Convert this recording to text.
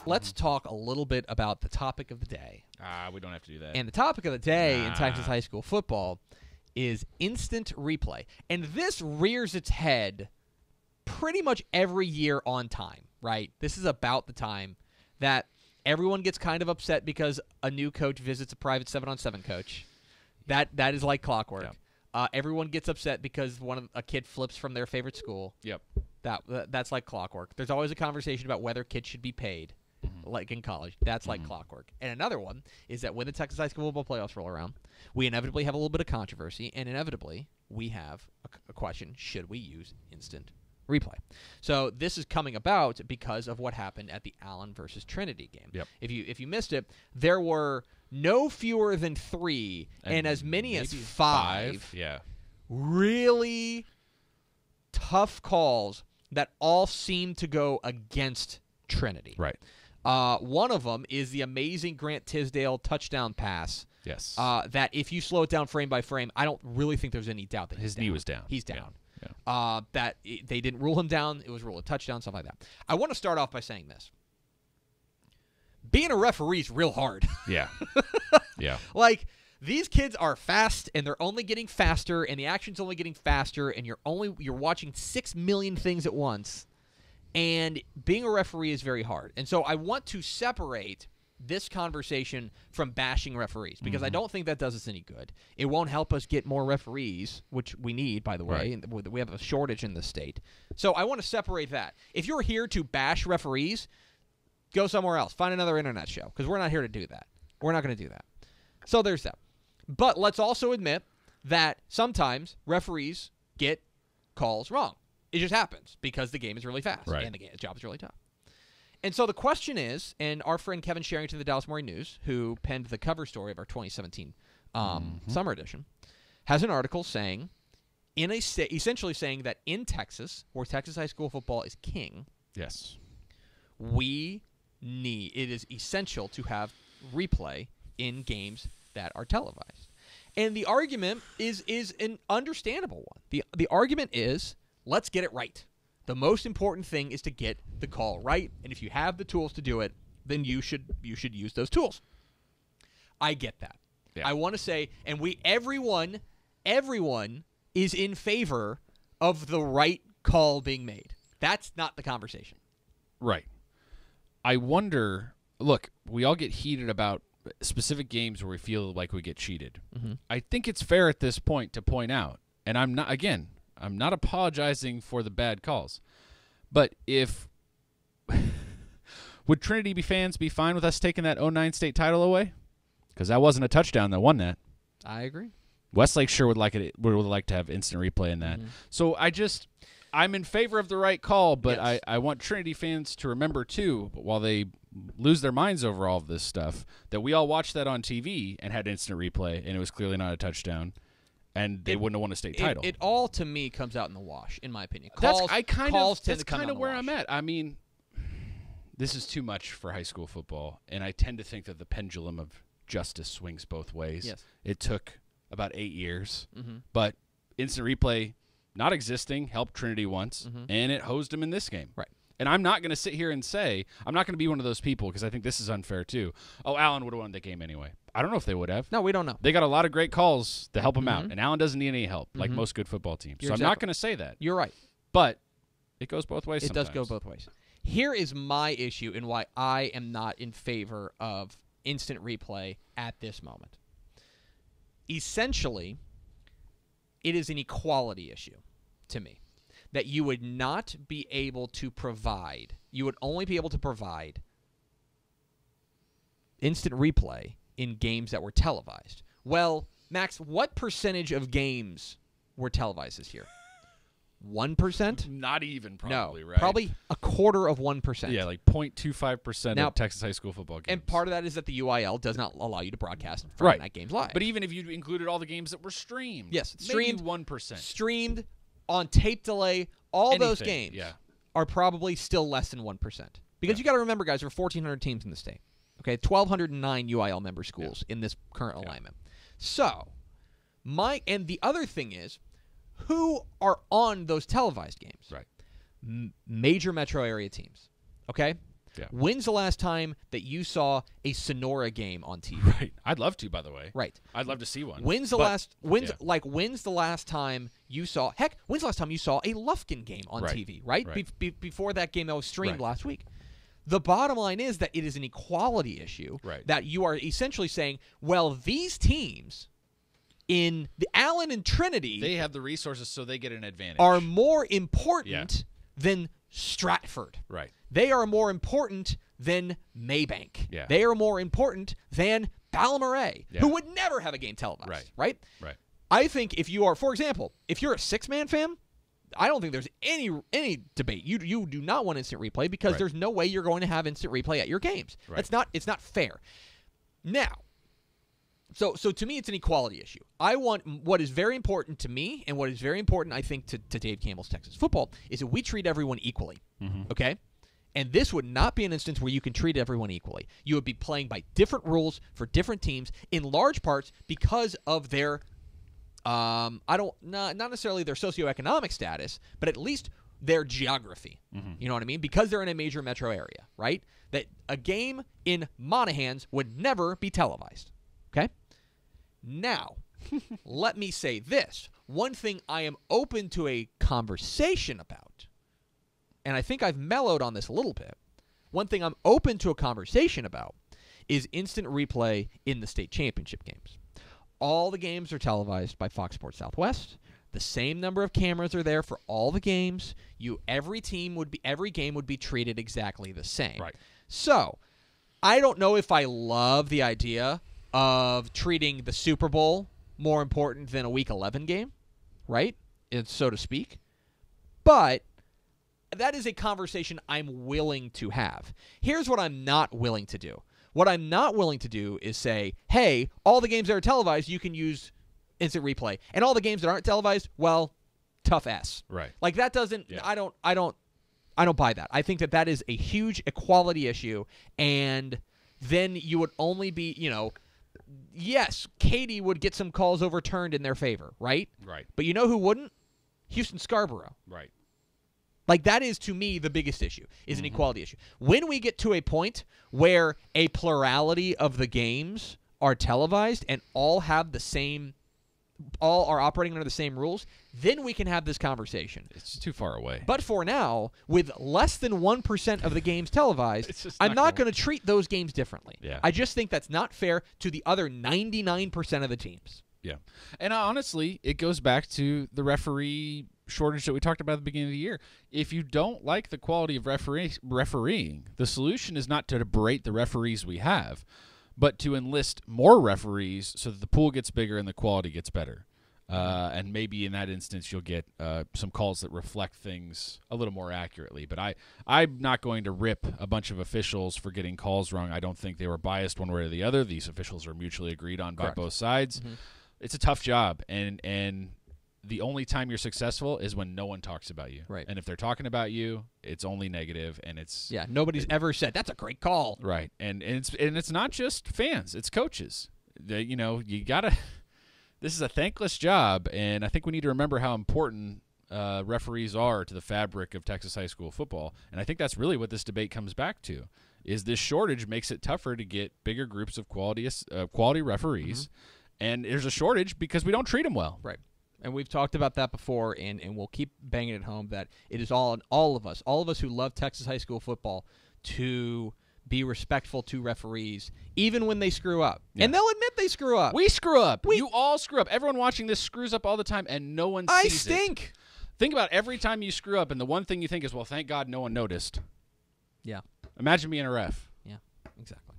let's talk a little bit about the topic of the day. We don't have to do that. And the topic of the day in Texas high school football is instant replay. And this rears its head pretty much every year on time, right? This is about the time that everyone gets kind of upset because a new coach visits a private 7-on-7 coach. That is like clockwork. Yeah. Everyone gets upset because a kid flips from their favorite school. Yep. That's like clockwork. There's always a conversation about whether kids should be paid, like in college. That's like clockwork. And another one is that when the Texas high school football playoffs roll around, we inevitably have a little bit of controversy, and inevitably we have a question: should we use instant replay? So this is coming about because of what happened at the Allen versus Trinity game. Yep. If you missed it, there were no fewer than 3 and as many as 5 really tough calls that all seem to go against Trinity. Right. One of them is the amazing Grant Tisdale touchdown pass. Yes. That if you slow it down frame by frame, I don't really think there's any doubt that his knee was down. He's down. Yeah. They didn't rule him down. It was ruled a touchdown, stuff like that. I want to start off by saying this. Being a referee is real hard. Yeah. Yeah. Like, these kids are fast, and they're only getting faster, and the action's only getting faster, and you're watching 6 million things at once. And being a referee is very hard. And so I want to separate this conversation from bashing referees, because I don't think that does us any good. It won't help us get more referees, which we need, by the way. Right. And we have a shortage in the state. So I want to separate that. If you're here to bash referees, go somewhere else. Find another internet show, because we're not here to do that. We're not going to do that. So there's that. But let's also admit that sometimes referees get calls wrong. It just happens because the game is really fast and the job is really tough. And so the question is, and our friend Kevin Sherrington of the Dallas Morning News, who penned the cover story of our 2017 summer edition, has an article saying, essentially saying that in Texas, where Texas high school football is king, yes, it is essential to have replay in games that are televised. And the argument is an understandable one. The argument is, let's get it right. The most important thing is to get the call right, and if you have the tools to do it, then you should use those tools. I get that. Yeah. I want to say, and everyone is in favor of the right call being made. That's not the conversation. Right. I wonder, look, we all get heated about specific games where we feel like we get cheated. I think it's fair at this point to point out, and I'm not apologizing for the bad calls, but would Trinity fans be fine with us taking that 2009 state title away? Because that wasn't a touchdown that won that. I agree. Westlake sure would like to have instant replay in that. So I'm in favor of the right call, but yes. I want Trinity fans to remember too, while they lose their minds over all of this stuff, that we all watched that on TV and had instant replay, and it was clearly not a touchdown. And they wouldn't have won a state title. It all, to me, comes out in the wash, in my opinion. That's kind of where I'm at. I mean, this is too much for high school football, and I tend to think that the pendulum of justice swings both ways. Yes. It took about 8 years, but instant replay not existing helped Trinity once, and it hosed them in this game. Right. And I'm not going to sit here and say, I'm not going to be one of those people, because I think this is unfair too. Oh, Allen would have won the game anyway. I don't know if they would have. No, we don't know. They got a lot of great calls to help them out, and Allen doesn't need any help, like most good football teams. I'm not going to say that. You're right. But it goes both ways sometimes. It does go both ways. Here is my issue and why I am not in favor of instant replay at this moment. Essentially, it is an equality issue to me. That you would not be able to provide, you would only be able to provide instant replay in games that were televised. Well, Max, what percentage of games were televised this year? 1%? Not even, probably, no, right? Probably a quarter of 1%. Yeah, like 0.25% of Texas high school football games. And part of that is that the UIL does not allow you to broadcast Friday night games live. But even if you included all the games that were streamed, streamed 1%. Streamed on tape delay, those games are probably still less than 1%. Because you got to remember, guys, there are 1,400 teams in the state. Okay, 1,209 UIL member schools in this current alignment. So, and the other thing is, who are on those televised games? Right. Major metro area teams. Okay? Yeah. When's the last time that you saw a Sonora game on TV? Right. I'd love to, by the way. Right. I'd love to see one. When's the last time you saw when's the last time you saw a Lufkin game on TV, right? Before that game that was streamed last week. The bottom line is that it is an equality issue that you are essentially saying, well, these teams in the Allen and Trinity, they have the resources, so they get an advantage, are more important than Stratford. Right. They are more important than Maybank. Yeah. They are more important than Balmoral, who would never have a game televised. Right. I think if you are, for example, if you're a six-man fan, I don't think there's any debate. You do not want instant replay because there's no way you're going to have instant replay at your games. It's not fair. Now, so to me, it's an equality issue. I want what is very important to me and what is very important, I think, to Dave Campbell's Texas football is that we treat everyone equally. Okay? And this would not be an instance where you can treat everyone equally. You would be playing by different rules for different teams in large parts because of their not necessarily their socioeconomic status, but at least their geography. You know what I mean? Because they're in a major metro area, right? That a game in Monahans would never be televised. Okay? Now, let me say this. One thing I am open to a conversation about, and I think I've mellowed on this a little bit, one thing I'm open to a conversation about is instant replay in the state championship games. All the games are televised by Fox Sports Southwest. The same number of cameras are there for all the games. Every game would be treated exactly the same. Right. So, I don't know if I love the idea of treating the Super Bowl more important than a Week 11 game, right? So to speak. But that is a conversation I'm willing to have. Here's what I'm not willing to do. What I'm not willing to do is say, hey, all the games that are televised, you can use instant replay. And all the games that aren't televised, well, tough S. Right. Like that doesn't I don't buy that. I think that is a huge equality issue, and then you would only be, yes, Katy would get some calls overturned in their favor, right? Right. But you know who wouldn't? Houston Scarborough. Right. Like, that is, to me, the biggest issue, is an equality issue. When we get to a point where a plurality of the games are televised and all have the same, all are operating under the same rules, then we can have this conversation. It's too far away. But for now, with less than 1% of the games televised, I'm not going to treat those games differently. Yeah. I just think that's not fair to the other 99% of the teams. Yeah. And honestly, it goes back to the referee shortage that we talked about at the beginning of the year. If you don't like the quality of refereeing, the solution is not to berate the referees we have, but to enlist more referees so that the pool gets bigger and the quality gets better. And maybe in that instance you'll get some calls that reflect things a little more accurately. But I'm not going to rip a bunch of officials for getting calls wrong. I don't think they were biased one way or the other. These officials are mutually agreed on by both sides. It's a tough job, and the only time you're successful is when no one talks about you. Right. And if they're talking about you, it's only negative, and it's nobody's ever said that's a great call. Right. And it's not just fans, it's coaches. You gotta. This is a thankless job, and I think we need to remember how important referees are to the fabric of Texas high school football. And I think that's really what this debate comes back to: is this shortage makes it tougher to get bigger groups of quality referees. And there's a shortage because we don't treat them well. Right. And we've talked about that before, and we'll keep banging it home that it is all of us who love Texas high school football, to be respectful to referees, even when they screw up. Yeah. And they'll admit they screw up. We screw up. You all screw up. Everyone watching this screws up all the time, and no one sees I stink. It. Think about every time you screw up, and the one thing you think is, well, thank God no one noticed. Yeah. Imagine being a ref. Yeah, exactly.